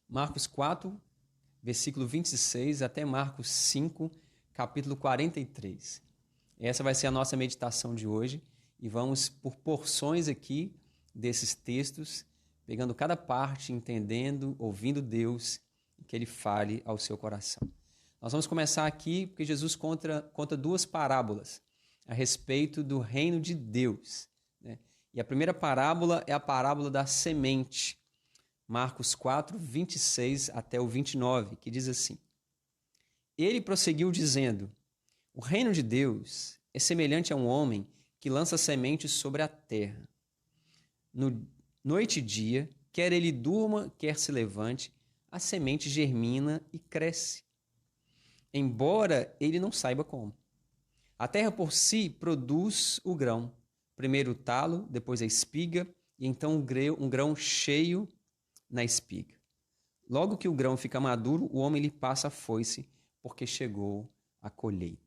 Marcos 4, versículo 26 até Marcos 5, capítulo 43. Essa vai ser a nossa meditação de hoje e vamos por porções aqui desses textos, pegando cada parte, entendendo, ouvindo Deus, que Ele fale ao seu coração. Nós vamos começar aqui porque Jesus conta duas parábolas a respeito do reino de Deus, né? E a primeira parábola é a parábola da semente, Marcos 4, 26 até o 29, que diz assim: Ele prosseguiu dizendo: O reino de Deus é semelhante a um homem que lança sementes sobre a terra. Noite e dia, quer ele durma, quer se levante, a semente germina e cresce, embora ele não saiba como. A terra por si produz o grão, primeiro o talo, depois a espiga, e então um grão cheio na espiga. Logo que o grão fica maduro, o homem lhe passa a foice, porque chegou a colheita.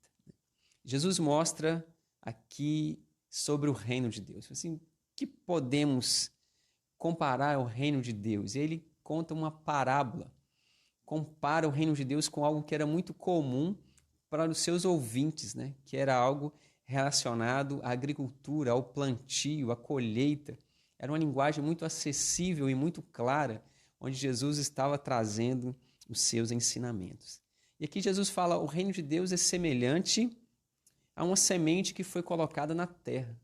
Jesus mostra aqui sobre o reino de Deus. Assim, que podemos comparar ao reino de Deus? Ele conta uma parábola, compara o reino de Deus com algo que era muito comum para os seus ouvintes, né? Que era algo relacionado à agricultura, ao plantio, à colheita. Era uma linguagem muito acessível e muito clara, onde Jesus estava trazendo os seus ensinamentos. E aqui Jesus fala: o reino de Deus é semelhante a uma semente que foi colocada na terra.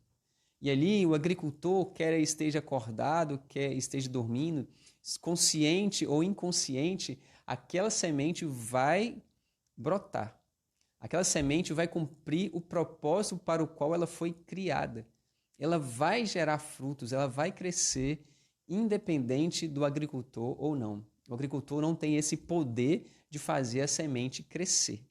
E ali o agricultor, quer esteja acordado, quer esteja dormindo, consciente ou inconsciente, aquela semente vai brotar. Aquela semente vai cumprir o propósito para o qual ela foi criada. Ela vai gerar frutos, ela vai crescer, independente do agricultor ou não. O agricultor não tem esse poder de fazer a semente crescer.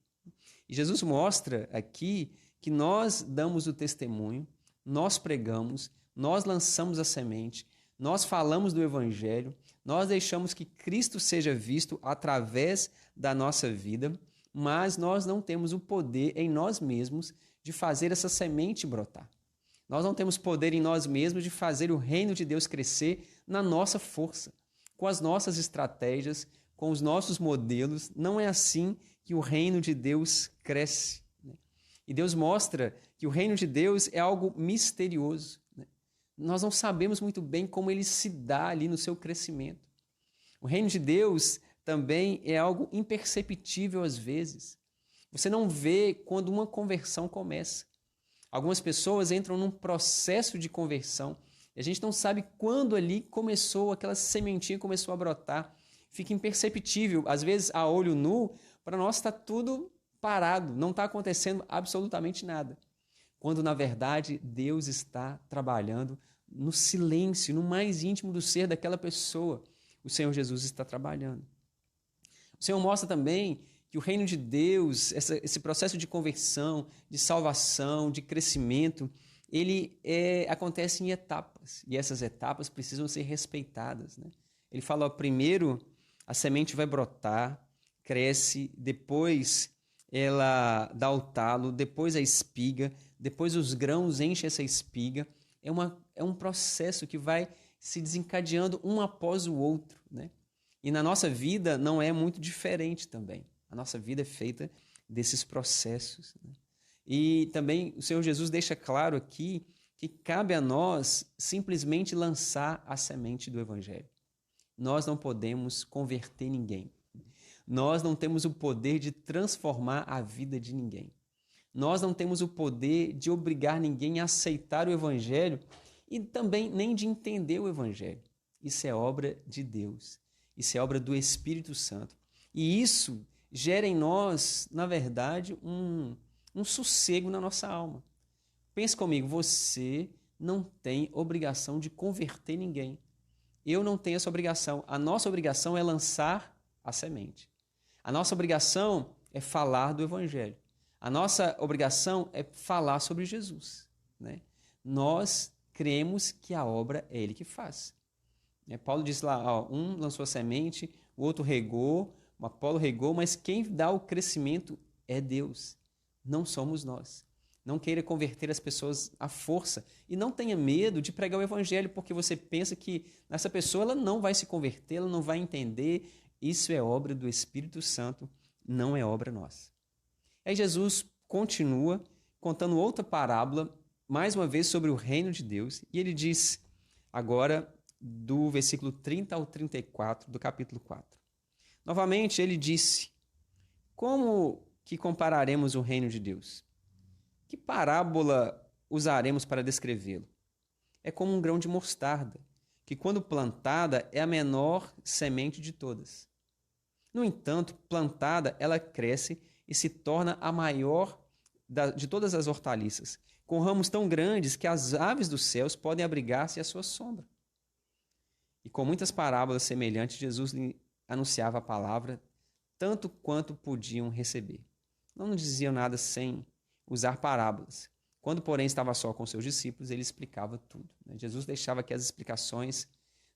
E Jesus mostra aqui que nós damos o testemunho, nós pregamos, nós lançamos a semente, nós falamos do Evangelho, nós deixamos que Cristo seja visto através da nossa vida, mas nós não temos o poder em nós mesmos de fazer essa semente brotar. Nós não temos poder em nós mesmos de fazer o reino de Deus crescer na nossa força, com as nossas estratégias, com os nossos modelos. Não é assim que o reino de Deus cresce, né? E Deus mostra que o reino de Deus é algo misterioso, né? Nós não sabemos muito bem como ele se dá ali no seu crescimento. O reino de Deus também é algo imperceptível às vezes. Você não vê quando uma conversão começa. Algumas pessoas entram num processo de conversão e a gente não sabe quando ali começou, aquela sementinha começou a brotar. Fica imperceptível. Às vezes, a olho nu, para nós está tudo parado, não está acontecendo absolutamente nada. Quando, na verdade, Deus está trabalhando no silêncio, no mais íntimo do ser daquela pessoa. O Senhor Jesus está trabalhando. O Senhor mostra também que o reino de Deus, esse processo de conversão, de salvação, de crescimento, ele acontece em etapas. E essas etapas precisam ser respeitadas, né? Ele fala: ó, primeiro a semente vai brotar, cresce, depois ela dá o talo, depois a espiga, depois os grãos enchem essa espiga. É um processo que vai se desencadeando um após o outro, né? E na nossa vida não é muito diferente também. A nossa vida é feita desses processos, né? E também o Senhor Jesus deixa claro aqui que cabe a nós simplesmente lançar a semente do Evangelho. Nós não podemos converter ninguém. Nós não temos o poder de transformar a vida de ninguém. Nós não temos o poder de obrigar ninguém a aceitar o Evangelho e também nem de entender o Evangelho. Isso é obra de Deus. Isso é obra do Espírito Santo. E isso gera em nós, na verdade, um sossego na nossa alma. Pense comigo, você não tem obrigação de converter ninguém. Eu não tenho essa obrigação. A nossa obrigação é lançar a semente. A nossa obrigação é falar do Evangelho. A nossa obrigação é falar sobre Jesus, né? Nós cremos que a obra é Ele que faz. Paulo diz lá, ó, um lançou a semente, o outro regou, o Apolo regou, mas quem dá o crescimento é Deus, não somos nós. Não queira converter as pessoas à força e não tenha medo de pregar o Evangelho, porque você pensa que essa pessoa ela não vai se converter, ela não vai entender, Isso é obra do Espírito Santo, não é obra nossa. Aí Jesus continua contando outra parábola, mais uma vez sobre o reino de Deus, e ele diz agora do versículo 30 ao 34 do capítulo 4. Novamente ele disse: como que compararemos o reino de Deus? Que parábola usaremos para descrevê-lo? É como um grão de mostarda, que quando plantada é a menor semente de todas. No entanto, plantada, ela cresce e se torna a maior de todas as hortaliças, com ramos tão grandes que as aves dos céus podem abrigar-se à sua sombra. E com muitas parábolas semelhantes, Jesus lhe anunciava a palavra tanto quanto podiam receber. Não diziam nada sem usar parábolas. Quando, porém, estava só com seus discípulos, ele explicava tudo. Jesus deixava aqui as explicações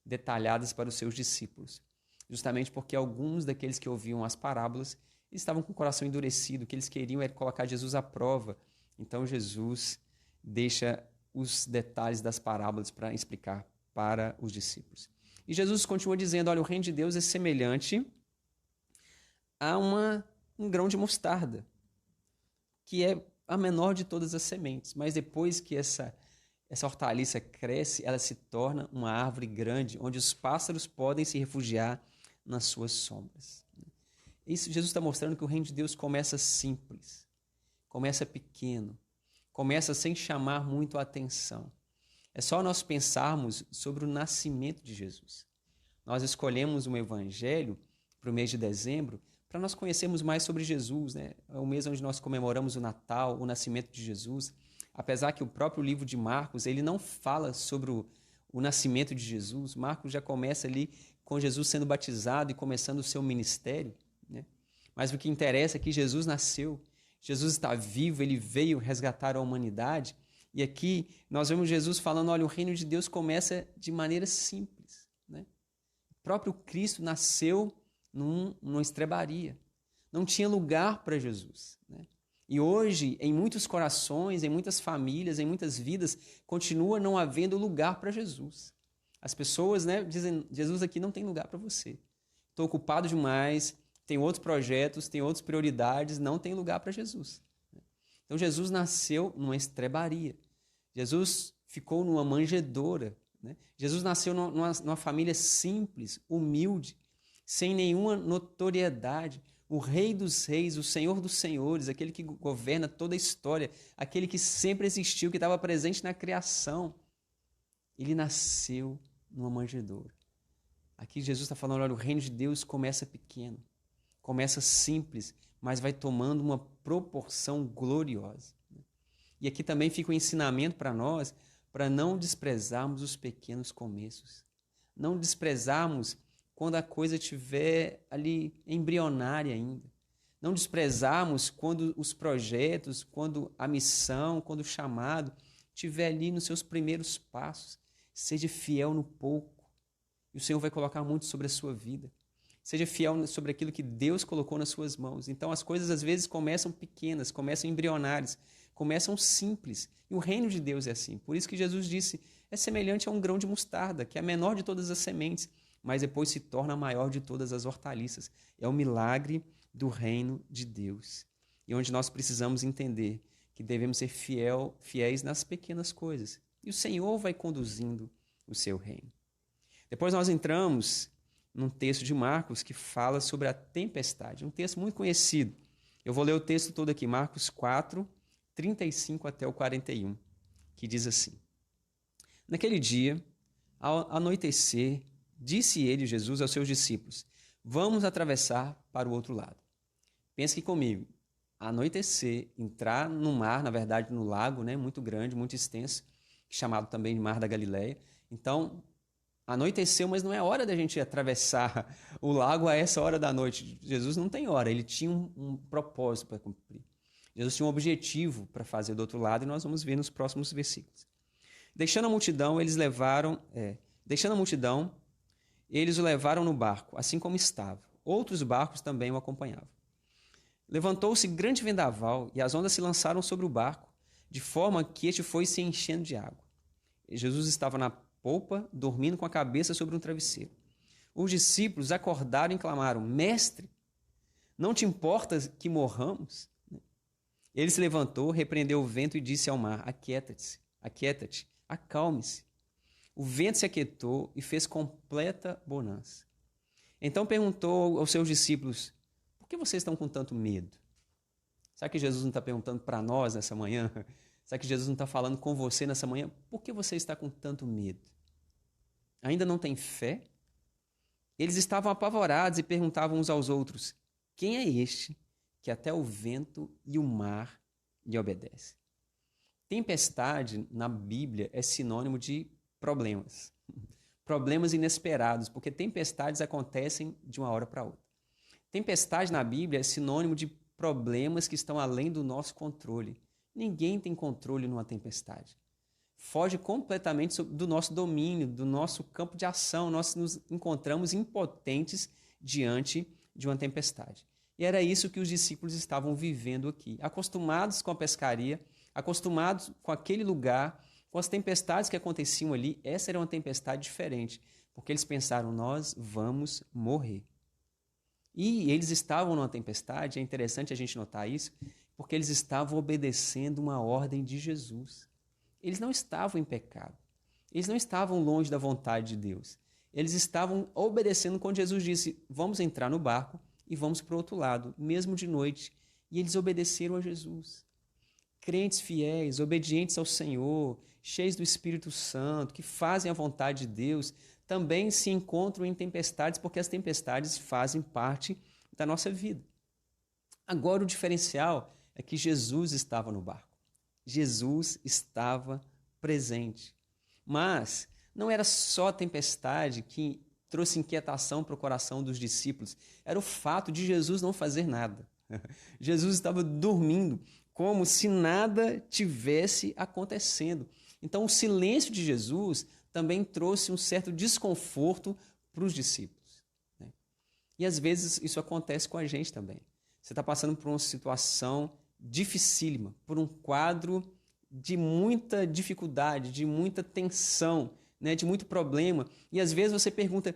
detalhadas para os seus discípulos, justamente porque alguns daqueles que ouviam as parábolas estavam com o coração endurecido, o que eles queriam era colocar Jesus à prova. Então Jesus deixa os detalhes das parábolas para explicar para os discípulos. E Jesus continua dizendo: olha, o reino de Deus é semelhante a um grão de mostarda, que é a menor de todas as sementes. Mas depois que essa hortaliça cresce, ela se torna uma árvore grande, onde os pássaros podem se refugiar nas suas sombras. Isso, Jesus está mostrando que o reino de Deus começa simples, começa pequeno, começa sem chamar muito a atenção. É só nós pensarmos sobre o nascimento de Jesus. Nós escolhemos um evangelho para o mês de dezembro para nós conhecermos mais sobre Jesus, né? É o mês onde nós comemoramos o Natal, o nascimento de Jesus. Apesar que o próprio livro de Marcos, ele não fala sobre o nascimento de Jesus. Marcos já começa ali com Jesus sendo batizado e começando o seu ministério, né? Mas o que interessa é que Jesus nasceu, Jesus está vivo, ele veio resgatar a humanidade. E aqui nós vemos Jesus falando: olha, o reino de Deus começa de maneira simples, né? O próprio Cristo nasceu numa estrebaria. Não tinha lugar para Jesus, né? E hoje, em muitos corações, em muitas famílias, em muitas vidas, continua não havendo lugar para Jesus. As pessoas, né, dizem: Jesus, aqui não tem lugar para você. Estou ocupado demais, tem outros projetos, tem outras prioridades, não tem lugar para Jesus. Então Jesus nasceu numa estrebaria. Jesus ficou numa manjedoura, né? Jesus nasceu numa família simples, humilde, sem nenhuma notoriedade. O Rei dos Reis, o Senhor dos Senhores, aquele que governa toda a história, aquele que sempre existiu, que estava presente na criação, ele nasceu numa manjedoura. Aqui Jesus está falando: olha, o reino de Deus começa pequeno, começa simples, mas vai tomando uma proporção gloriosa. E aqui também fica um ensinamento para nós, para não desprezarmos os pequenos começos, não desprezarmos quando a coisa estiver ali embrionária ainda. Não desprezarmos quando os projetos, quando a missão, quando o chamado estiver ali nos seus primeiros passos. Seja fiel no pouco e o Senhor vai colocar muito sobre a sua vida. Seja fiel sobre aquilo que Deus colocou nas suas mãos. Então as coisas às vezes começam pequenas, começam embrionárias, começam simples. E o reino de Deus é assim. Por isso que Jesus disse: é semelhante a um grão de mostarda, que é a menor de todas as sementes, mas depois se torna a maior de todas as hortaliças. É o milagre do reino de Deus. E onde nós precisamos entender que devemos ser fiéis nas pequenas coisas. E o Senhor vai conduzindo o seu reino. Depois nós entramos num texto de Marcos que fala sobre a tempestade. Um texto muito conhecido. Eu vou ler o texto todo aqui, Marcos 4, 35 até o 41, que diz assim: naquele dia, ao anoitecer, disse ele, Jesus, aos seus discípulos: vamos atravessar para o outro lado. Pense que comigo, anoitecer, entrar no mar, na verdade no lago, né, muito grande, muito extenso, chamado também de Mar da Galileia. Então, anoiteceu, mas não é hora da gente atravessar o lago a essa hora da noite. Jesus não tem hora, ele tinha um propósito para cumprir. Jesus tinha um objetivo para fazer do outro lado, e nós vamos ver nos próximos versículos. Deixando a multidão, eles o levaram no barco, assim como estava. Outros barcos também o acompanhavam. Levantou-se grande vendaval, e as ondas se lançaram sobre o barco, de forma que este foi se enchendo de água. E Jesus estava na polpa, dormindo com a cabeça sobre um travesseiro. os discípulos acordaram e clamaram: Mestre, não te importa que morramos? Ele se levantou, repreendeu o vento e disse ao mar: aquieta-te, acalme-se. O vento se aquietou e fez completa bonança. Então perguntou aos seus discípulos: por que vocês estão com tanto medo? Será que Jesus não está perguntando para nós nessa manhã? Será que Jesus não está falando com você nessa manhã? Por que você está com tanto medo? Ainda não tem fé? Eles estavam apavorados e perguntavam uns aos outros: quem é este que até o vento e o mar lhe obedecem? Tempestade na Bíblia é sinônimo de problemas. Problemas inesperados, porque tempestades acontecem de uma hora para outra. Tempestade na Bíblia é sinônimo de problemas que estão além do nosso controle. Ninguém tem controle numa tempestade. Foge completamente do nosso domínio, do nosso campo de ação. Nós nos encontramos impotentes diante de uma tempestade. E era isso que os discípulos estavam vivendo aqui. Acostumados com a pescaria, acostumados com aquele lugar, com as tempestades que aconteciam ali, essa era uma tempestade diferente, porque eles pensaram: nós vamos morrer. E eles estavam numa tempestade, é interessante a gente notar isso, porque eles estavam obedecendo uma ordem de Jesus. Eles não estavam em pecado. Eles não estavam longe da vontade de Deus. Eles estavam obedecendo quando Jesus disse: vamos entrar no barco e vamos para o outro lado, mesmo de noite. E eles obedeceram a Jesus. Crentes fiéis, obedientes ao Senhor, cheios do Espírito Santo, que fazem a vontade de Deus, também se encontram em tempestades, porque as tempestades fazem parte da nossa vida. Agora, o diferencial é que Jesus estava no barco. Jesus estava presente. Mas não era só a tempestade que trouxe inquietação para o coração dos discípulos. Era o fato de Jesus não fazer nada. Jesus estava dormindo, como se nada tivesse acontecendo. Então, o silêncio de Jesus também trouxe um certo desconforto para os discípulos, né? E às vezes isso acontece com a gente também. Você está passando por uma situação dificílima, por um quadro de muita dificuldade, de muita tensão, né, de muito problema. E às vezes você pergunta: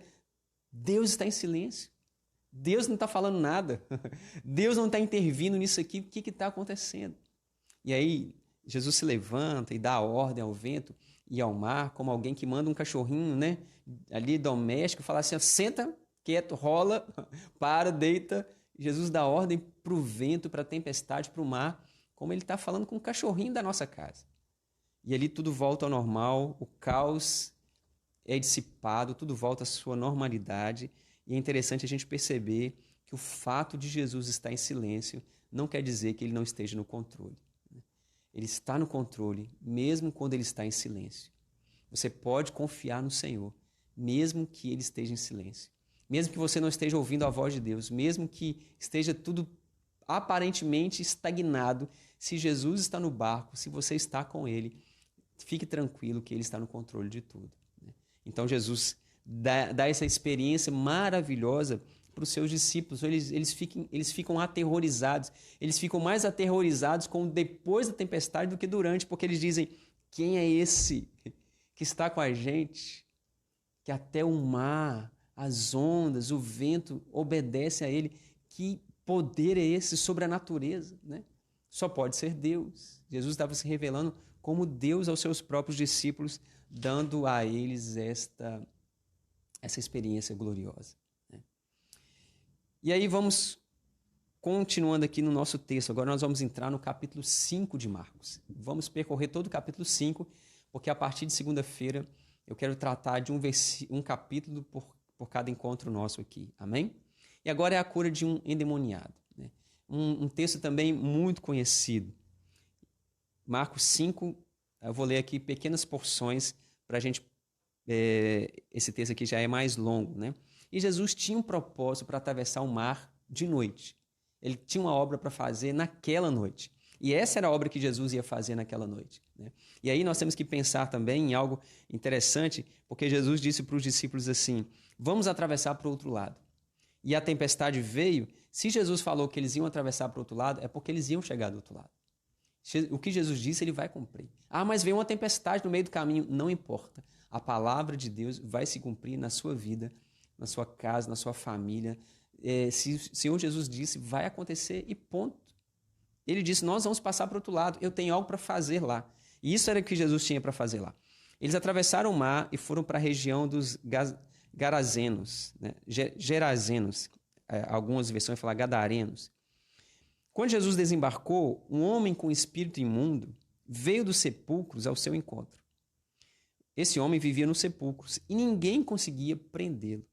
Deus está em silêncio? Deus não está falando nada? Deus não está intervindo nisso aqui? O que está acontecendo? E aí Jesus se levanta e dá ordem ao vento e ao mar, como alguém que manda um cachorrinho, né, ali doméstico, fala assim: senta, quieto, rola, para, deita. Jesus dá ordem para o vento, para a tempestade, para o mar, como ele está falando com o cachorrinho da nossa casa. E ali tudo volta ao normal, o caos é dissipado, tudo volta à sua normalidade. E é interessante a gente perceber que o fato de Jesus estar em silêncio não quer dizer que ele não esteja no controle. Ele está no controle, mesmo quando ele está em silêncio. Você pode confiar no Senhor, mesmo que ele esteja em silêncio. Mesmo que você não esteja ouvindo a voz de Deus, mesmo que esteja tudo aparentemente estagnado, se Jesus está no barco, se você está com ele, fique tranquilo que ele está no controle de tudo. Então Jesus dá essa experiência maravilhosa para os seus discípulos. Eles ficam aterrorizados. Eles ficam mais aterrorizados com depois da tempestade do que durante, porque eles dizem: quem é esse que está com a gente, que até o mar, as ondas, o vento obedecem a ele? Que poder é esse sobre a natureza, né? Só pode ser Deus. Jesus estava se revelando como Deus aos seus próprios discípulos, dando a eles essa experiência gloriosa, né? E aí vamos continuando aqui no nosso texto. Agora nós vamos entrar no capítulo 5 de Marcos. Vamos percorrer todo o capítulo 5, porque a partir de segunda-feira eu quero tratar de um capítulo por cada encontro nosso aqui. Amém? E agora é a cura de um endemoniado, né? Um texto também muito conhecido. Marcos 5, eu vou ler aqui pequenas porções para a gente... esse texto aqui já é mais longo, né? E Jesus tinha um propósito para atravessar o mar de noite. Ele tinha uma obra para fazer naquela noite. E essa era a obra que Jesus ia fazer naquela noite, né? E aí nós temos que pensar também em algo interessante, porque Jesus disse para os discípulos assim: vamos atravessar para o outro lado. E a tempestade veio. Se Jesus falou que eles iam atravessar para o outro lado, é porque eles iam chegar do outro lado. O que Jesus disse, ele vai cumprir. Ah, mas veio uma tempestade no meio do caminho. Não importa. A palavra de Deus vai se cumprir na sua vida, na sua casa, na sua família. Se o Senhor Jesus disse, vai acontecer e ponto. Ele disse, nós vamos passar para o outro lado, eu tenho algo para fazer lá. E isso era o que Jesus tinha para fazer lá. Eles atravessaram o mar e foram para a região dos Gerazenos, né? Gerazenos. Algumas versões falam Gadarenos. Quando Jesus desembarcou, um homem com espírito imundo veio dos sepulcros ao seu encontro. Esse homem vivia nos sepulcros e ninguém conseguia prendê-lo,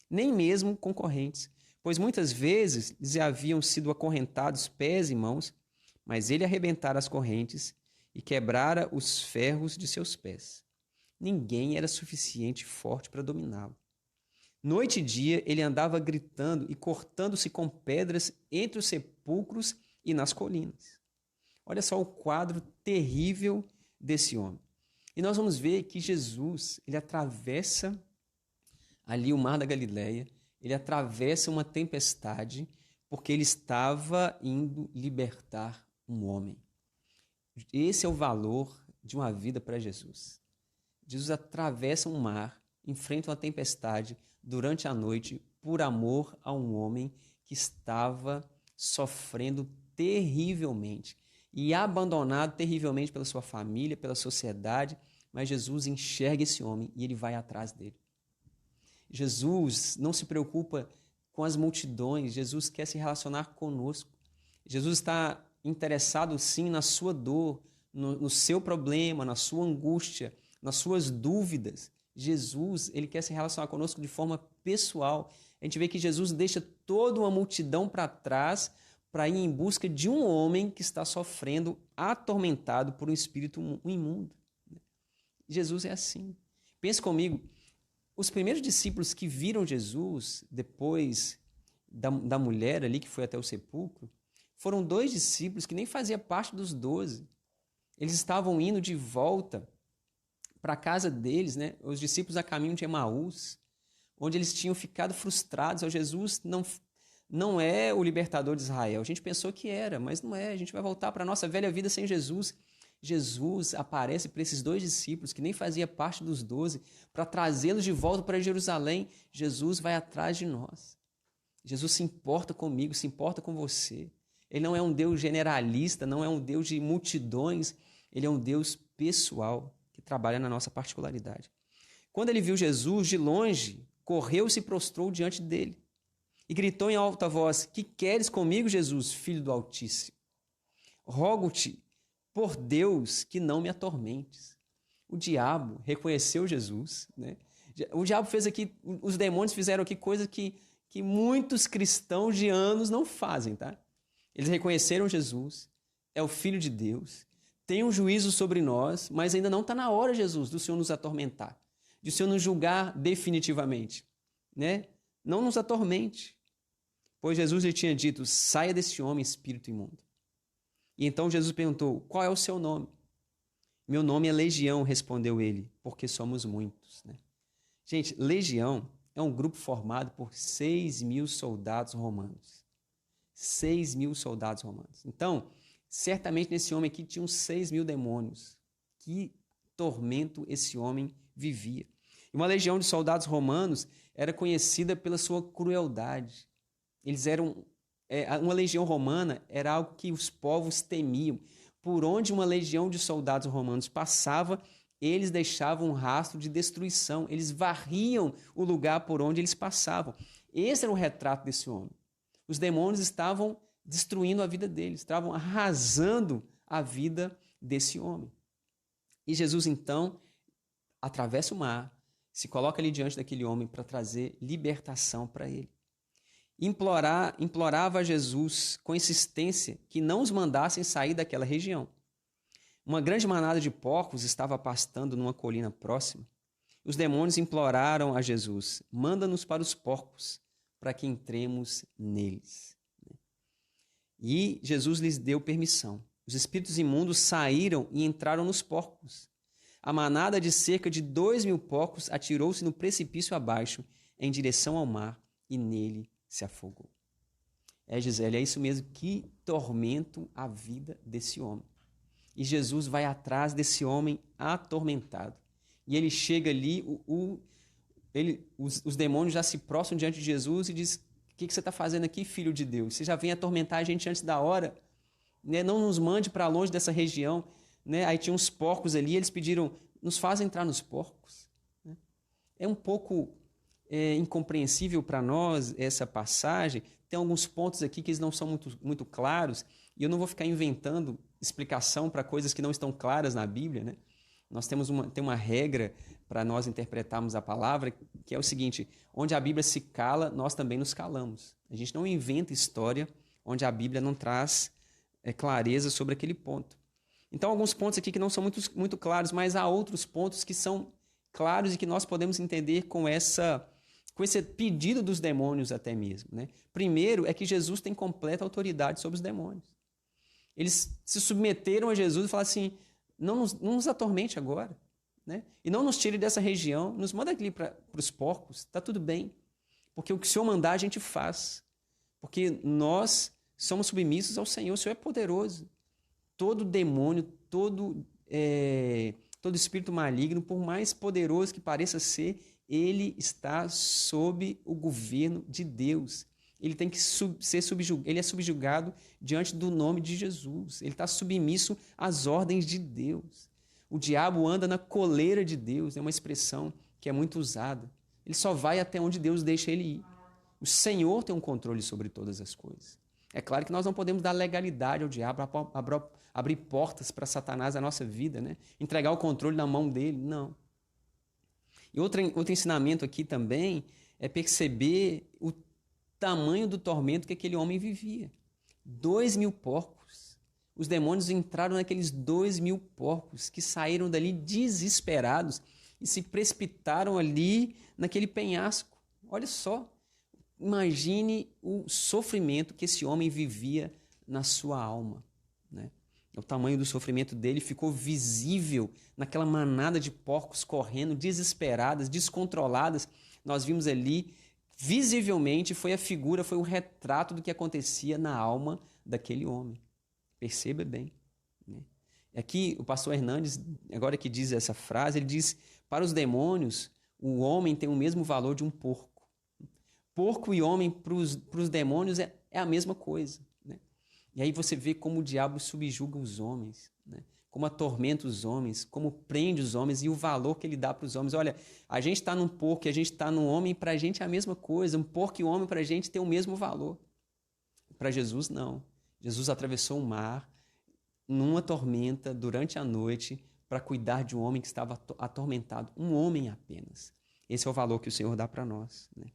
nem mesmo concorrentes, pois muitas vezes lhes haviam sido acorrentados pés e mãos, mas ele arrebentara as correntes e quebrara os ferros de seus pés. Ninguém era suficiente forte para dominá-lo. Noite e dia ele andava gritando e cortando-se com pedras entre os sepulcros e nas colinas. Olha só o quadro terrível desse homem. E nós vamos ver que Jesus, ele atravessa ali o mar da Galileia, ele atravessa uma tempestade porque ele estava indo libertar um homem. Esse é o valor de uma vida para Jesus. Jesus atravessa um mar, enfrenta uma tempestade durante a noite por amor a um homem que estava sofrendo terrivelmente e abandonado terrivelmente pela sua família, pela sociedade, mas Jesus enxerga esse homem e ele vai atrás dele. Jesus não se preocupa com as multidões, Jesus quer se relacionar conosco. Jesus está interessado sim na sua dor, no seu problema, na sua angústia, nas suas dúvidas. Jesus, ele quer se relacionar conosco de forma pessoal. A gente vê que Jesus deixa toda uma multidão para trás para ir em busca de um homem que está sofrendo, atormentado por um espírito imundo. Jesus é assim. Pense comigo, os primeiros discípulos que viram Jesus depois da mulher ali que foi até o sepulcro, foram 2 discípulos que nem faziam parte dos 12. Eles estavam indo de volta para a casa deles, né? Os discípulos a caminho de Emaús, onde eles tinham ficado frustrados. Jesus não é o libertador de Israel. A gente pensou que era, mas não é. A gente vai voltar para a nossa velha vida sem Jesus. Jesus aparece para esses 2 discípulos, que nem fazia parte dos 12, para trazê-los de volta para Jerusalém. Jesus vai atrás de nós. Jesus se importa comigo, se importa com você. Ele não é um Deus generalista, não é um Deus de multidões. Ele é um Deus pessoal, que trabalha na nossa particularidade. Quando ele viu Jesus de longe, correu e se prostrou diante dele. E gritou em alta voz, que queres comigo, Jesus, filho do Altíssimo? Rogo-te, por Deus, que não me atormentes. O diabo reconheceu Jesus, né? O diabo fez aqui, os demônios fizeram aqui coisas que muitos cristãos de anos não fazem, tá? Eles reconheceram Jesus, é o Filho de Deus, tem um juízo sobre nós, mas ainda não está na hora, Jesus, do Senhor nos atormentar, de o Senhor nos julgar definitivamente, né? Não nos atormente, pois Jesus lhe tinha dito, saia desse homem, espírito imundo. E então Jesus perguntou, qual é o seu nome? Meu nome é Legião, respondeu ele, porque somos muitos, né? Gente, Legião é um grupo formado por 6.000 soldados romanos. 6.000 soldados romanos. Então, certamente nesse homem aqui tinham 6.000 demônios. Que tormento esse homem vivia. E uma legião de soldados romanos era conhecida pela sua crueldade. Eles eram... uma legião romana era algo que os povos temiam. Por onde uma legião de soldados romanos passava, eles deixavam um rastro de destruição. Eles varriam o lugar por onde eles passavam. Esse era o retrato desse homem. Os demônios estavam destruindo a vida deles, estavam arrasando a vida desse homem. E Jesus, então, atravessa o mar, se coloca ali diante daquele homem para trazer libertação para ele. Implorava a Jesus com insistência que não os mandassem sair daquela região. Uma grande manada de porcos estava pastando numa colina próxima. Os demônios imploraram a Jesus, manda-nos para os porcos, para que entremos neles. E Jesus lhes deu permissão. Os espíritos imundos saíram e entraram nos porcos. A manada de cerca de 2.000 porcos atirou-se no precipício abaixo, em direção ao mar, e nele se afogou. Gisele, é isso mesmo, que tormento a vida desse homem. E Jesus vai atrás desse homem atormentado. E ele chega ali, os demônios já se prostram diante de Jesus e diz: o que você está fazendo aqui, filho de Deus? Você já vem atormentar a gente antes da hora, né? Não nos mande para longe dessa região. Né? Aí tinha uns porcos ali, eles pediram: nos faz entrar nos porcos. Né? É um pouco incompreensível para nós essa passagem. Tem alguns pontos aqui que eles não são muito claros, e eu não vou ficar inventando explicação para coisas que não estão claras na Bíblia. Né? Nós temos uma regra para nós interpretarmos a palavra, que é o seguinte: onde a Bíblia se cala, nós também nos calamos. A gente não inventa história onde a Bíblia não traz clareza sobre aquele ponto. Então, alguns pontos aqui que não são muito claros, mas há outros pontos que são claros e que nós podemos entender com esse pedido dos demônios até mesmo. Né? Primeiro é que Jesus tem completa autoridade sobre os demônios. Eles se submeteram a Jesus e falaram assim: não nos atormente agora. Né? E não nos tire dessa região, nos manda aqui para os porcos, está tudo bem. Porque o que o Senhor mandar a gente faz. Porque nós somos submissos ao Senhor, o Senhor é poderoso. Todo demônio, todo espírito maligno, por mais poderoso que pareça ser, ele está sob o governo de Deus. Ele tem que ser subjugado, ele é subjugado diante do nome de Jesus. Ele está submisso às ordens de Deus. O diabo anda na coleira de Deus, é uma expressão que é muito usada. Ele só vai até onde Deus deixa ele ir. O Senhor tem um controle sobre todas as coisas. É claro que nós não podemos dar legalidade ao diabo, abrir portas para Satanás na nossa vida, né? Entregar o controle na mão dele, não. E outro ensinamento aqui também é perceber o tamanho do tormento que aquele homem vivia. 2.000 porcos. Os demônios entraram naqueles 2.000 porcos que saíram dali desesperados e se precipitaram ali naquele penhasco. Olha só, imagine o sofrimento que esse homem vivia na sua alma. Né? O tamanho do sofrimento dele ficou visível naquela manada de porcos correndo, desesperadas, descontroladas. Nós vimos ali, visivelmente, foi o retrato do que acontecia na alma daquele homem. Perceba bem. Né? Aqui o pastor Hernandes, agora que diz essa frase, ele diz: para os demônios, o homem tem o mesmo valor de um porco. Porco e homem para os demônios é a mesma coisa. Né? E aí você vê como o diabo subjuga os homens, né? Como atormenta os homens, como prende os homens e o valor que ele dá para os homens. Olha, a gente está num porco e a gente está num homem, para a gente é a mesma coisa. Um porco e um homem para a gente tem o mesmo valor. Para Jesus, não. Jesus atravessou o mar numa tormenta durante a noite para cuidar de um homem que estava atormentado. Um homem apenas. Esse é o valor que o Senhor dá para nós. Né?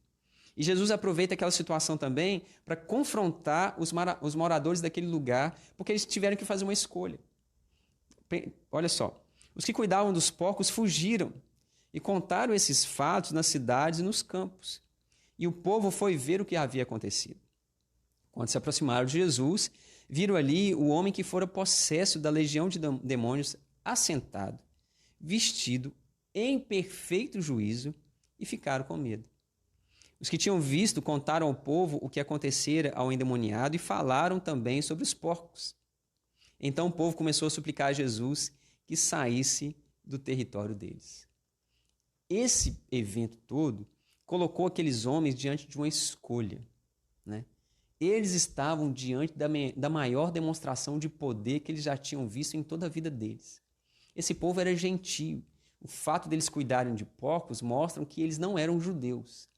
E Jesus aproveita aquela situação também para confrontar os moradores daquele lugar, porque eles tiveram que fazer uma escolha. Olha só, os que cuidavam dos porcos fugiram e contaram esses fatos nas cidades e nos campos. E o povo foi ver o que havia acontecido. Quando se aproximaram de Jesus, viram ali o homem que fora possesso da legião de demônios assentado, vestido em perfeito juízo, e ficaram com medo. Os que tinham visto contaram ao povo o que acontecera ao endemoniado e falaram também sobre os porcos. Então o povo começou a suplicar a Jesus que saísse do território deles. Esse evento todo colocou aqueles homens diante de uma escolha, né? Eles estavam diante da maior demonstração de poder que eles já tinham visto em toda a vida deles. Esse povo era gentio. O fato deles cuidarem de porcos mostra que eles não eram judeus.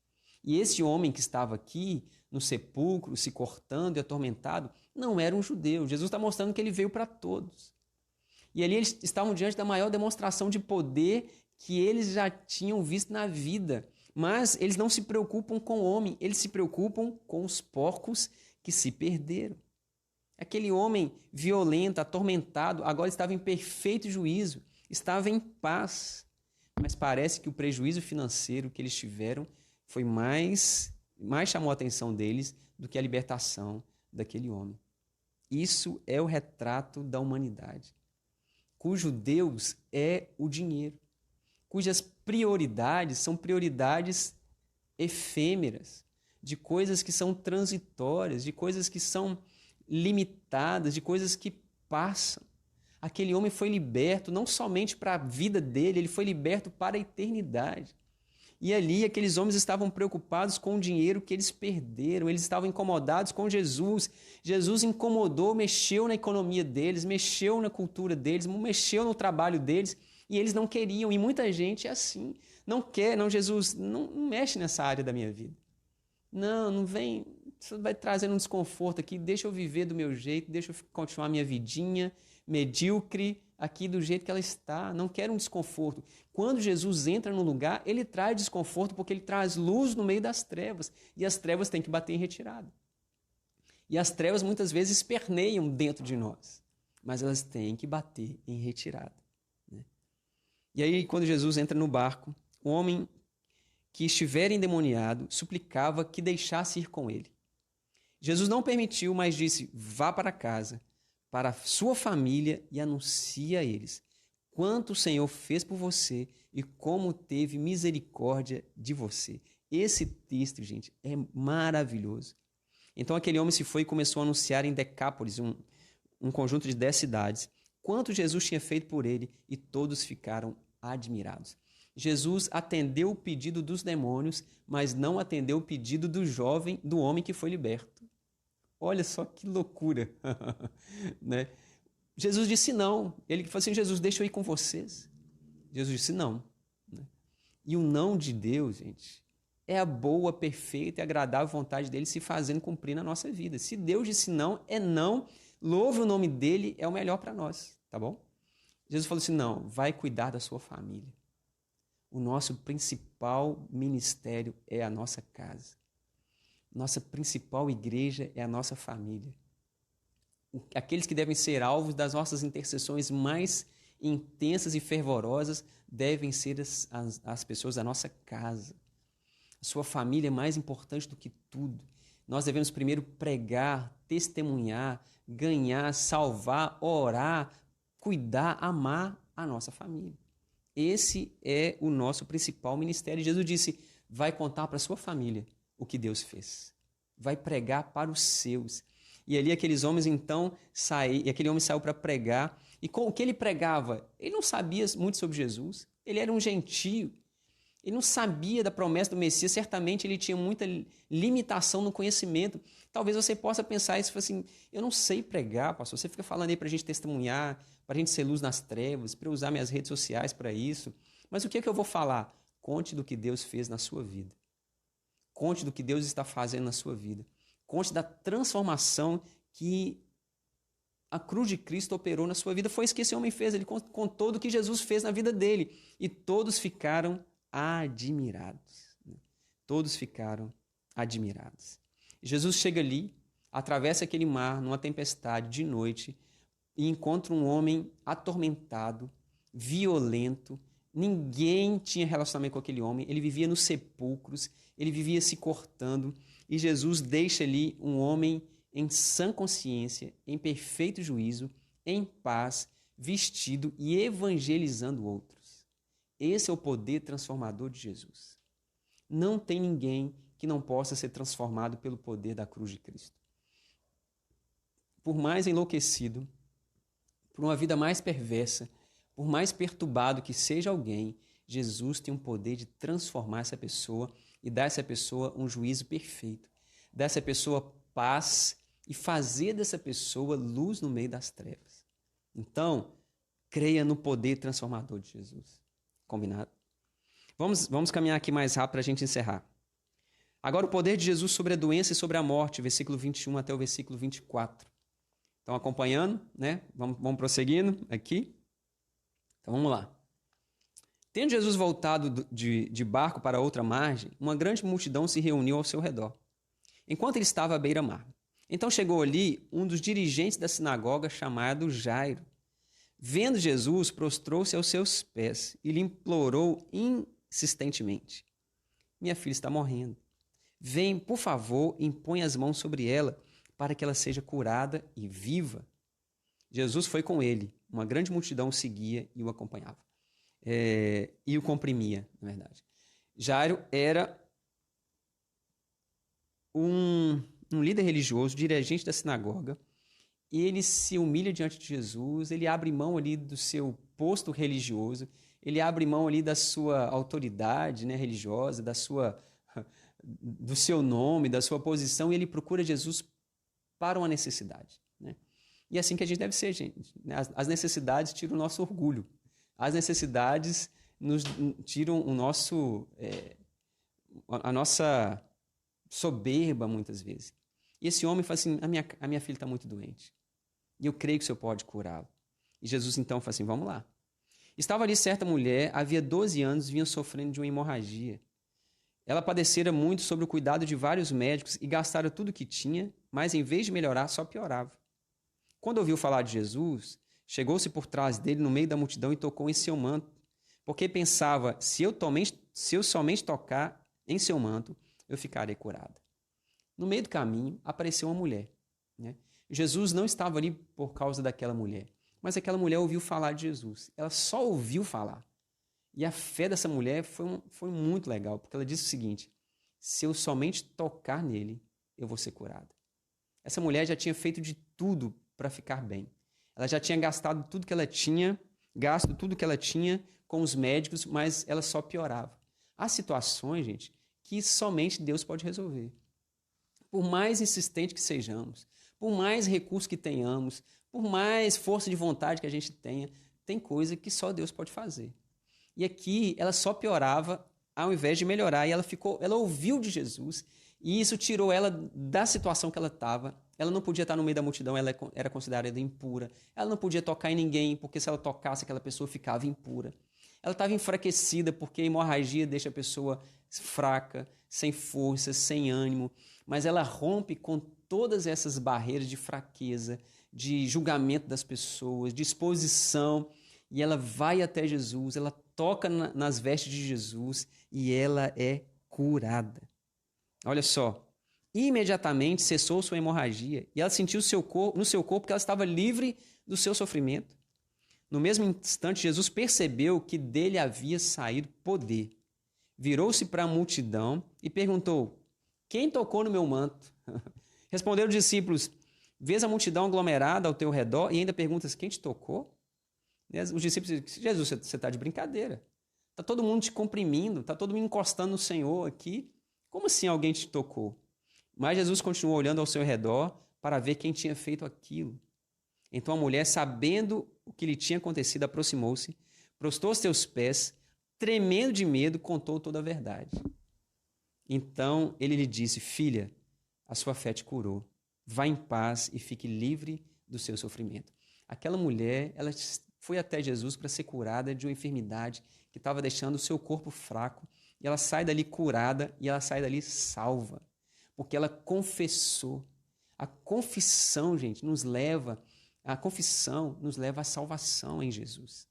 E esse homem que estava aqui no sepulcro, se cortando e atormentado, não era um judeu. Jesus está mostrando que ele veio para todos. E ali eles estavam diante da maior demonstração de poder que eles já tinham visto na vida. Mas eles não se preocupam com o homem, eles se preocupam com os porcos que se perderam. Aquele homem violento, atormentado, agora estava em perfeito juízo, estava em paz. Mas parece que o prejuízo financeiro que eles tiveram foi mais chamou a atenção deles do que a libertação daquele homem. Isso é o retrato da humanidade, cujo Deus é o dinheiro, cujas prioridades são prioridades efêmeras, de coisas que são transitórias, de coisas que são limitadas, de coisas que passam. Aquele homem foi liberto não somente para a vida dele, ele foi liberto para a eternidade. E ali aqueles homens estavam preocupados com o dinheiro que eles perderam, eles estavam incomodados com Jesus. Jesus incomodou, mexeu na economia deles, mexeu na cultura deles, mexeu no trabalho deles, e eles não queriam. E muita gente é assim, não quer, não, Jesus, não mexe nessa área da minha vida. Não vem, isso vai trazendo um desconforto aqui, deixa eu viver do meu jeito, deixa eu continuar minha vidinha medíocre aqui do jeito que ela está, não quero um desconforto. Quando Jesus entra no lugar, ele traz desconforto porque ele traz luz no meio das trevas, e as trevas têm que bater em retirada. E as trevas muitas vezes perneiam dentro de nós, mas elas têm que bater em retirada. Né? E aí, quando Jesus entra no barco, o homem que estiver endemoniado suplicava que deixasse ir com ele. Jesus não permitiu, mas disse: vá para casa, para a sua família, e anuncie a eles quanto o Senhor fez por você e como teve misericórdia de você. Esse texto, gente, é maravilhoso. Então aquele homem se foi e começou a anunciar em Decápolis, um conjunto de 10 cidades, quanto Jesus tinha feito por ele, e todos ficaram admirados. Jesus atendeu o pedido dos demônios, mas não atendeu o pedido do homem que foi liberto. Olha só que loucura, né? Jesus disse não. Ele falou assim: Jesus, deixa eu ir com vocês. Jesus disse não. Né? E o não de Deus, gente, é a boa, perfeita e agradável vontade dele se fazendo cumprir na nossa vida. Se Deus disse não, é não. Louve o nome dele, é o melhor para nós, tá bom? Jesus falou assim: não, vai cuidar da sua família. O nosso principal ministério é a nossa casa. Nossa principal igreja é a nossa família. Aqueles que devem ser alvos das nossas intercessões mais intensas e fervorosas devem ser as pessoas da nossa casa. A sua família é mais importante do que tudo. Nós devemos primeiro pregar, testemunhar, ganhar, salvar, orar, cuidar, amar a nossa família. Esse é o nosso principal ministério. Jesus disse: vai contar para a sua família o que Deus fez. Vai pregar para os seus. E ali aqueles homens então saíram, e aquele homem saiu para pregar. E com o que ele pregava? Ele não sabia muito sobre Jesus. Ele era um gentio. Ele não sabia da promessa do Messias. Certamente ele tinha muita limitação no conhecimento. Talvez você possa pensar isso assim: eu não sei pregar, pastor. Você fica falando aí para a gente testemunhar, para a gente ser luz nas trevas, para eu usar minhas redes sociais para isso. Mas o que é que eu vou falar? Conte do que Deus fez na sua vida. Conte do que Deus está fazendo na sua vida. Conte da transformação que a cruz de Cristo operou na sua vida. Foi isso que esse homem fez. Ele contou do que Jesus fez na vida dele. E todos ficaram admirados. Todos ficaram admirados. Jesus chega ali, atravessa aquele mar numa tempestade de noite e encontra um homem atormentado, violento. Ninguém tinha relacionamento com aquele homem. Ele vivia nos sepulcros, ele vivia se cortando. E Jesus deixa ali um homem em sã consciência, em perfeito juízo, em paz, vestido e evangelizando outros. Esse é o poder transformador de Jesus. Não tem ninguém que não possa ser transformado pelo poder da cruz de Cristo. Por mais enlouquecido, por uma vida mais perversa, por mais perturbado que seja alguém, Jesus tem um poder de transformar essa pessoa e dar a essa pessoa um juízo perfeito, dar a essa pessoa paz e fazer dessa pessoa luz no meio das trevas. Então, creia no poder transformador de Jesus. Combinado? Vamos caminhar aqui mais rápido para a gente encerrar. Agora, o poder de Jesus sobre a doença e sobre a morte, versículo 21 até o versículo 24. Estão acompanhando, né? Vamos prosseguindo aqui. Então, vamos lá. Tendo Jesus voltado de barco para outra margem, uma grande multidão se reuniu ao seu redor, enquanto ele estava à beira-mar. Então chegou ali um dos dirigentes da sinagoga, chamado Jairo. Vendo Jesus, prostrou-se aos seus pés e lhe implorou insistentemente: minha filha está morrendo. Vem, por favor, e impõe as mãos sobre ela, para que ela seja curada e viva. Jesus foi com ele. Uma grande multidão o seguia e o acompanhava. E o comprimia, na verdade. Jairo era um líder religioso, dirigente da sinagoga. Ele se humilha diante de Jesus, ele abre mão ali do seu posto religioso, ele abre mão ali da sua autoridade, né, religiosa, do seu nome, da sua posição, e ele procura Jesus para uma necessidade, né? E é assim que a gente deve ser, gente. As necessidades tiram o nosso orgulho. As necessidades nos tiram a nossa soberba, muitas vezes. E esse homem fala assim, a minha filha está muito doente. E eu creio que o Senhor pode curá-la. E Jesus então fala assim, vamos lá. Estava ali certa mulher, havia 12 anos, vinha sofrendo de uma hemorragia. Ela padecera muito sobre o cuidado de vários médicos e gastara tudo o que tinha, mas em vez de melhorar, só piorava. Quando ouviu falar de Jesus, chegou-se por trás dele no meio da multidão e tocou em seu manto, porque pensava, se eu somente tocar em seu manto, eu ficarei curada. No meio do caminho, apareceu uma mulher, né? Jesus não estava ali por causa daquela mulher, mas aquela mulher ouviu falar de Jesus. Ela só ouviu falar. E a fé dessa mulher foi muito legal, porque ela disse o seguinte, se eu somente tocar nele, eu vou ser curada. Essa mulher já tinha feito de tudo para ficar bem. Ela já tinha gastado tudo que ela tinha, gasto tudo que ela tinha com os médicos, mas ela só piorava. Há situações, gente, que somente Deus pode resolver. Por mais insistente que sejamos, por mais recursos que tenhamos, por mais força de vontade que a gente tenha, tem coisa que só Deus pode fazer. E aqui ela só piorava ao invés de melhorar. E ela ouviu de Jesus e isso tirou ela da situação que ela estava. Ela não podia estar no meio da multidão, ela era considerada impura. Ela não podia tocar em ninguém, porque se ela tocasse, aquela pessoa ficava impura. Ela estava enfraquecida, porque a hemorragia deixa a pessoa fraca, sem força, sem ânimo. Mas ela rompe com todas essas barreiras de fraqueza, de julgamento das pessoas, de exposição. E ela vai até Jesus, ela toca nas vestes de Jesus e ela é curada. Olha só, imediatamente cessou sua hemorragia e ela sentiu no seu corpo que ela estava livre do seu sofrimento. No mesmo instante, Jesus percebeu que dele havia saído poder. Virou-se para a multidão e perguntou, quem tocou no meu manto? Responderam os discípulos, vês a multidão aglomerada ao teu redor e ainda perguntas, quem te tocou? Os discípulos dizem, Jesus, você está de brincadeira. Está todo mundo te comprimindo, está todo mundo encostando no Senhor aqui. Como assim alguém te tocou? Mas Jesus continuou olhando ao seu redor para ver quem tinha feito aquilo. Então a mulher, sabendo o que lhe tinha acontecido, aproximou-se, prostrou aos seus pés, tremendo de medo, contou toda a verdade. Então ele lhe disse, filha, a sua fé te curou. Vá em paz e fique livre do seu sofrimento. Aquela mulher, ela foi até Jesus para ser curada de uma enfermidade que estava deixando o seu corpo fraco. E ela sai dali curada e ela sai dali salva. Porque ela confessou. A confissão, gente, a confissão nos leva à salvação em Jesus.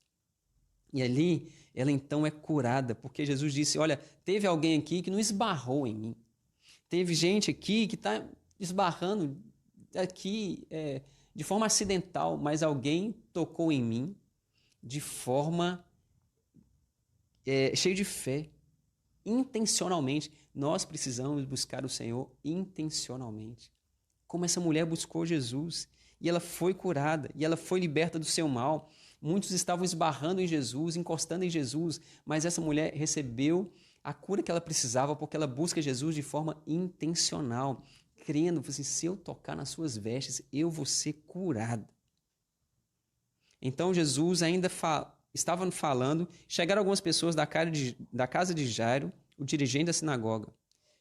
E ali, ela então é curada, porque Jesus disse, olha, teve alguém aqui que não esbarrou em mim. Teve gente aqui que está esbarrando aqui de forma acidental, mas alguém tocou em mim de forma cheia de fé, intencionalmente. Nós precisamos buscar o Senhor intencionalmente. Como essa mulher buscou Jesus e ela foi curada e ela foi liberta do seu mal. Muitos estavam esbarrando em Jesus, encostando em Jesus, mas essa mulher recebeu a cura que ela precisava porque ela busca Jesus de forma intencional, crendo, assim, se eu tocar nas suas vestes, eu vou ser curada. Então Jesus ainda estava falando, chegaram algumas pessoas da casa de Jairo, o dirigente da sinagoga.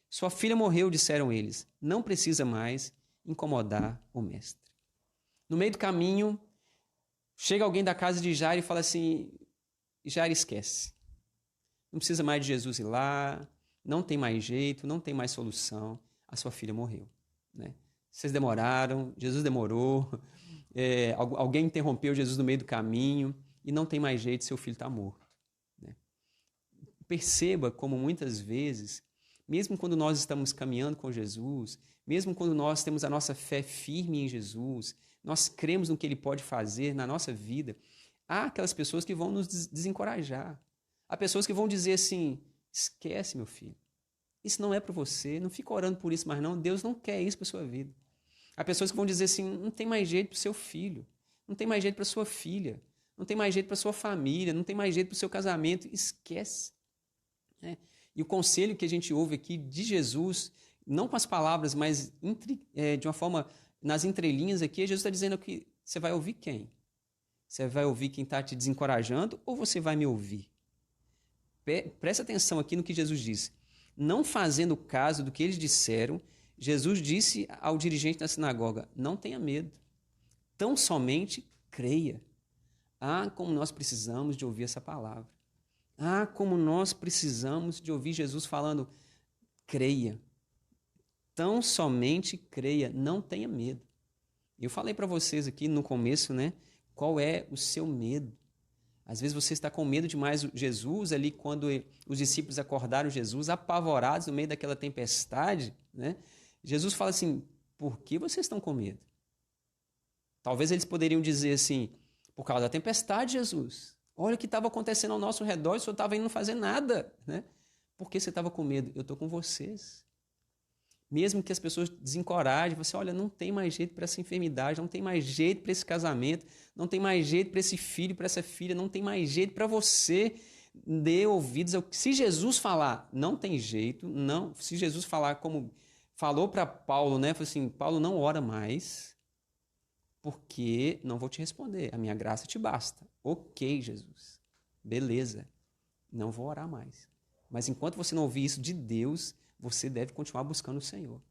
Sua filha morreu, disseram eles, não precisa mais incomodar o mestre. No meio do caminho, chega alguém da casa de Jairo e fala assim, Jairo, esquece. Não precisa mais de Jesus ir lá, não tem mais jeito, não tem mais solução, a sua filha morreu. Né? Vocês demoraram, Jesus demorou, alguém interrompeu Jesus no meio do caminho e não tem mais jeito, seu filho está morto. Né? Perceba como muitas vezes, mesmo quando nós estamos caminhando com Jesus, mesmo quando nós temos a nossa fé firme em Jesus, nós cremos no que Ele pode fazer na nossa vida, há aquelas pessoas que vão nos desencorajar. Há pessoas que vão dizer assim, esquece, meu filho, isso não é para você, não fica orando por isso mais não, Deus não quer isso para a sua vida. Há pessoas que vão dizer assim, não tem mais jeito para o seu filho, não tem mais jeito para a sua filha, não tem mais jeito para sua família, não tem mais jeito para o seu casamento. Esquece. Né? E o conselho que a gente ouve aqui de Jesus, não com as palavras, mas de uma forma, nas entrelinhas aqui, Jesus está dizendo que você vai ouvir quem? Você vai ouvir quem está te desencorajando ou você vai me ouvir? Presta atenção aqui no que Jesus disse. Não fazendo caso do que eles disseram, Jesus disse ao dirigente da sinagoga, não tenha medo, tão somente creia. Ah, como nós precisamos de ouvir essa palavra. Ah, como nós precisamos de ouvir Jesus falando, creia. Tão somente creia, não tenha medo. Eu falei para vocês aqui no começo, né? Qual é o seu medo? Às vezes você está com medo demais. Jesus ali, quando os discípulos acordaram Jesus, apavorados no meio daquela tempestade, né? Jesus fala assim, por que vocês estão com medo? Talvez eles poderiam dizer assim, por causa da tempestade, Jesus. Olha o que estava acontecendo ao nosso redor, o senhor estava indo não fazer nada, né? Por que você estava com medo? Eu estou com vocês. Mesmo que as pessoas desencorajem, você, olha, não tem mais jeito para essa enfermidade, não tem mais jeito para esse casamento, não tem mais jeito para esse filho, para essa filha, não tem mais jeito para você. Dê ouvidos ao... Se Jesus falar, não tem jeito, não. Se Jesus falar como falou para Paulo, né? Falou assim, Paulo, não ora mais, porque não vou te responder, a minha graça te basta. Ok, Jesus, beleza, não vou orar mais. Mas enquanto você não ouvir isso de Deus, você deve continuar buscando o Senhor.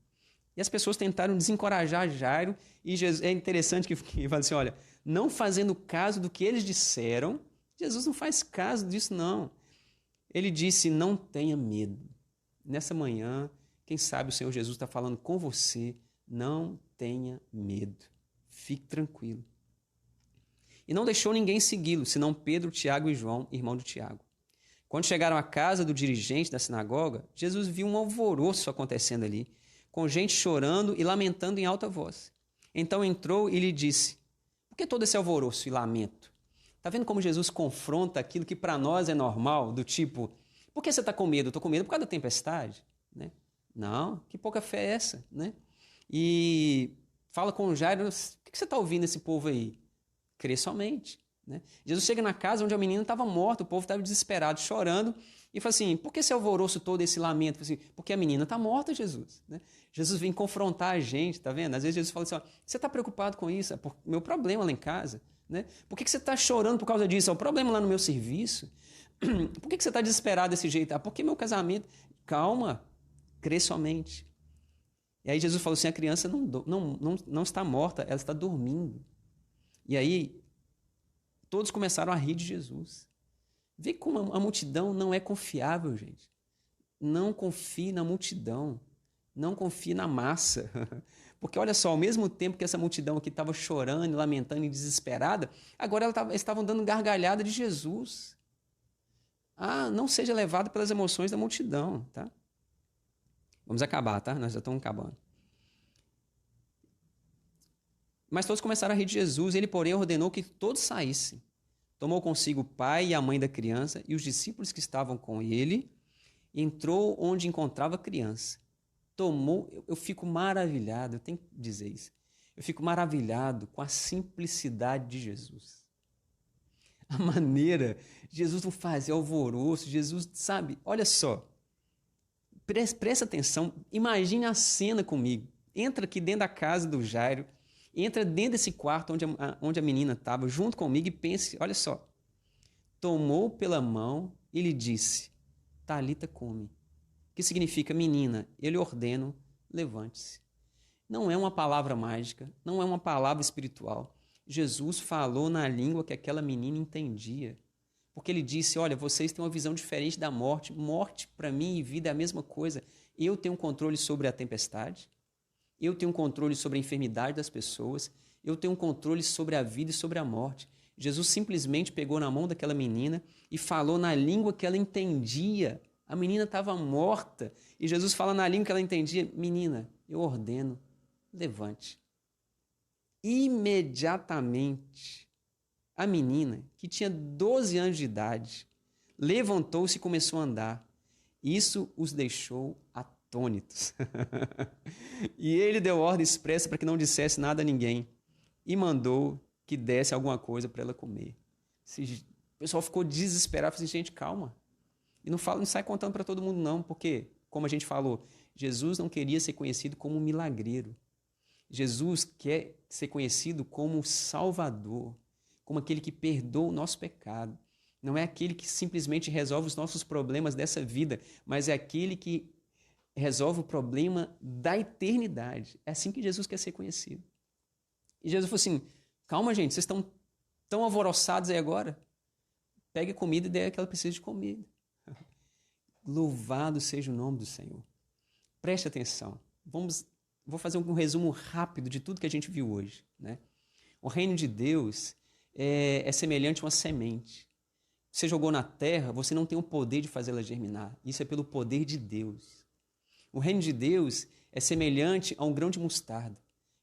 E as pessoas tentaram desencorajar Jairo, e Jesus, é interessante que fala assim, olha, não fazendo caso do que eles disseram, Jesus não faz caso disso, não. Ele disse, não tenha medo. Nessa manhã, quem sabe o Senhor Jesus está falando com você, não tenha medo. Fique tranquilo. E não deixou ninguém segui-lo, senão Pedro, Tiago e João, irmão de Tiago. Quando chegaram à casa do dirigente da sinagoga, Jesus viu um alvoroço acontecendo ali, com gente chorando e lamentando em alta voz. Então entrou e lhe disse, por que todo esse alvoroço e lamento? Está vendo como Jesus confronta aquilo que para nós é normal, do tipo, por que você está com medo? Eu estou com medo por causa da tempestade. Né? Não, que pouca fé é essa? Né? E fala com o Jairo, o que você está ouvindo esse povo aí? Crê somente. Né? Jesus chega na casa onde a menina estava morta, o povo estava desesperado, chorando, e fala assim, por que esse alvoroço todo, esse lamento? Assim, porque a menina está morta, Jesus. Né? Jesus vem confrontar a gente, tá vendo? Às vezes Jesus fala assim, ó, você está preocupado com isso? É o meu problema lá em casa. Né? Por que você está chorando por causa disso? É o problema lá no meu serviço. Por que você está desesperado desse jeito? Ah, porque meu casamento... Calma, crê somente. E aí Jesus falou assim, a criança não está morta, ela está dormindo. E aí todos começaram a rir de Jesus. Vê como a multidão não é confiável, gente. Não confie na multidão. Não confie na massa. Porque olha só, ao mesmo tempo que essa multidão aqui estava chorando, lamentando e desesperada, agora eles estavam dando gargalhada de Jesus. Ah, não seja levado pelas emoções da multidão, tá? Vamos acabar, tá? Nós já estamos acabando. Mas todos começaram a rir de Jesus, ele, porém, ordenou que todos saíssem. Tomou consigo o pai e a mãe da criança e os discípulos que estavam com ele, e entrou onde encontrava a criança. Eu fico maravilhado, eu tenho que dizer isso, eu fico maravilhado com a simplicidade de Jesus. A maneira, Jesus não fazia alvoroço, Jesus, sabe, olha só, presta atenção, imagine a cena comigo. Entra aqui dentro da casa do Jairo, entra dentro desse quarto onde a menina estava, junto comigo, e pense, olha só. Tomou pela mão e lhe disse, Talita cumi, que significa, menina, eu lhe ordeno, levante-se. Não é uma palavra mágica, não é uma palavra espiritual. Jesus falou na língua que aquela menina entendia. Porque ele disse, olha, vocês têm uma visão diferente da morte. Morte, para mim, e vida é a mesma coisa. Eu tenho controle sobre a tempestade. Eu tenho controle sobre a enfermidade das pessoas. Eu tenho controle sobre a vida e sobre a morte. Jesus simplesmente pegou na mão daquela menina e falou na língua que ela entendia. A menina estava morta. E Jesus fala na língua que ela entendia. Menina, eu ordeno, levante. Imediatamente, a menina, que tinha 12 anos de idade, levantou-se e começou a andar. Isso os deixou atônitos. E ele deu ordem expressa para que não dissesse nada a ninguém e mandou que desse alguma coisa para ela comer. O pessoal ficou desesperado, falou assim, gente, calma. E não sai contando para todo mundo não, porque, como a gente falou, Jesus não queria ser conhecido como um milagreiro. Jesus quer ser conhecido como Salvador, como aquele que perdoa o nosso pecado. Não é aquele que simplesmente resolve os nossos problemas dessa vida, mas é aquele que resolve o problema da eternidade. É assim que Jesus quer ser conhecido. E Jesus falou assim, calma gente, vocês estão tão alvoroçados aí agora? Pegue comida e dê a que ela precisa de comida. Louvado seja o nome do Senhor. Preste atenção. Vou fazer um resumo rápido de tudo que a gente viu hoje, né? O reino de Deus é semelhante a uma semente. Você jogou na terra, você não tem o poder de fazê-la germinar. Isso é pelo poder de Deus. O reino de Deus é semelhante a um grão de mostarda,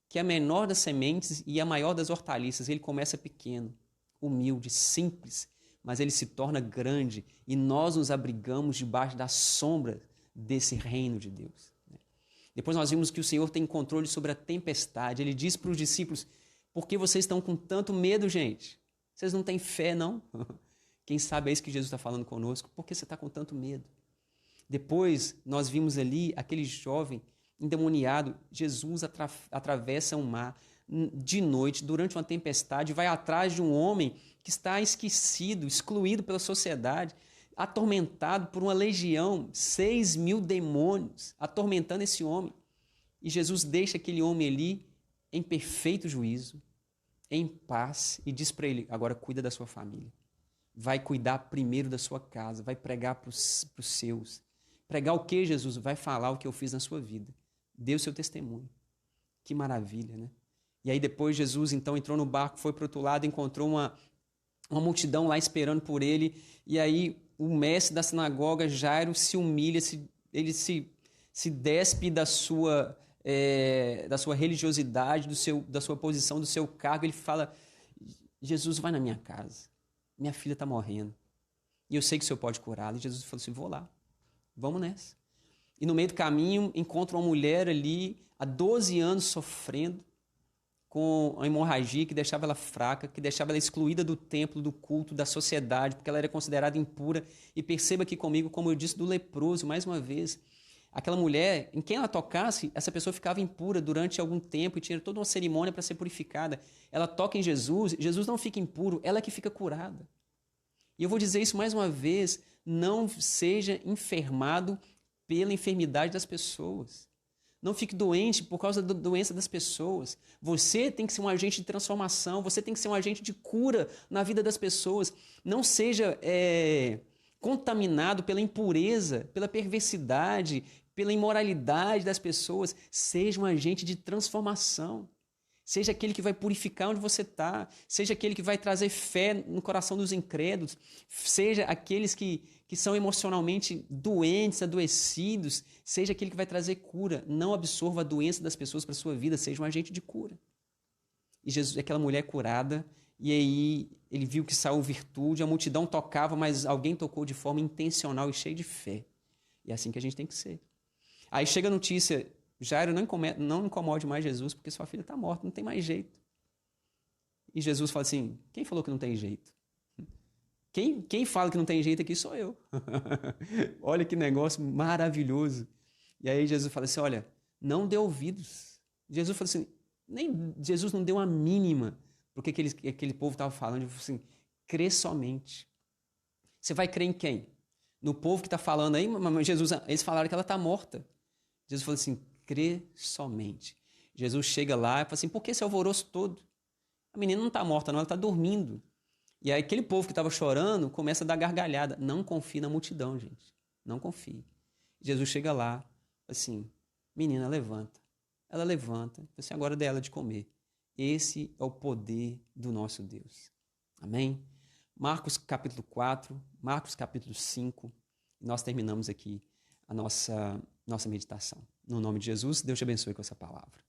que é a menor das sementes e a maior das hortaliças. Ele começa pequeno, humilde, simples, mas ele se torna grande e nós nos abrigamos debaixo da sombra desse reino de Deus. Depois nós vimos que o Senhor tem controle sobre a tempestade. Ele diz para os discípulos, por que vocês estão com tanto medo, gente? Vocês não têm fé, não? Quem sabe é isso que Jesus está falando conosco. Por que você está com tanto medo? Depois nós vimos ali aquele jovem endemoniado. Jesus atravessa um mar de noite, durante uma tempestade, vai atrás de um homem que está esquecido, excluído pela sociedade, atormentado por uma legião, 6.000 demônios atormentando esse homem. E Jesus deixa aquele homem ali em perfeito juízo, em paz, e diz para ele, agora cuida da sua família. Vai cuidar primeiro da sua casa, vai pregar para os seus. Pregar o que, Jesus? Vai falar o que eu fiz na sua vida. Dê o seu testemunho. Que maravilha, né? E aí depois Jesus então entrou no barco, foi para o outro lado, encontrou uma multidão lá esperando por ele, e aí o mestre da sinagoga, Jairo, se humilha, ele se despe da sua religiosidade, da sua posição, do seu cargo. Ele fala, Jesus, vai na minha casa, minha filha está morrendo, e eu sei que o Senhor pode curá-la. E Jesus falou assim, vou lá, vamos nessa. E no meio do caminho encontra uma mulher ali, há 12 anos sofrendo, com a hemorragia que deixava ela fraca, que deixava ela excluída do templo, do culto, da sociedade, porque ela era considerada impura. E perceba aqui comigo, como eu disse, do leproso, mais uma vez. Aquela mulher, em quem ela tocasse, essa pessoa ficava impura durante algum tempo e tinha toda uma cerimônia para ser purificada. Ela toca em Jesus, Jesus não fica impuro, ela é que fica curada. E eu vou dizer isso mais uma vez, não seja enfermado pela enfermidade das pessoas. Não fique doente por causa da doença das pessoas. Você tem que ser um agente de transformação, você tem que ser um agente de cura na vida das pessoas. Não seja contaminado pela impureza, pela perversidade, pela imoralidade das pessoas. Seja um agente de transformação. Seja aquele que vai purificar onde você está. Seja aquele que vai trazer fé no coração dos incrédulos. Seja aqueles que são emocionalmente doentes, adoecidos. Seja aquele que vai trazer cura. Não absorva a doença das pessoas para a sua vida. Seja um agente de cura. E Jesus, aquela mulher curada, e aí ele viu que saiu virtude, a multidão tocava, mas alguém tocou de forma intencional e cheia de fé. E é assim que a gente tem que ser. Aí chega a notícia, Jairo, não incomode mais Jesus, porque sua filha está morta, não tem mais jeito. E Jesus fala assim, quem falou que não tem jeito? Quem fala que não tem jeito aqui sou eu. Olha que negócio maravilhoso. E aí Jesus fala assim, olha, não dê ouvidos. Jesus fala assim, Jesus não deu uma mínima porque aquele povo estava falando. Ele falou assim, crê somente. Você vai crer em quem? No povo que está falando aí, mas Jesus, eles falaram que ela está morta. Jesus falou assim, crê somente. Jesus chega lá e fala assim, por que esse alvoroço todo? A menina não está morta não, ela está dormindo. E aí aquele povo que estava chorando começa a dar gargalhada. Não confie na multidão, gente. Não confie. Jesus chega lá, assim, menina, levanta. Ela levanta, assim, agora é dela de comer. Esse é o poder do nosso Deus. Amém? Marcos capítulo 4, Marcos capítulo 5. E nós terminamos aqui a nossa meditação. No nome de Jesus, Deus te abençoe com essa palavra.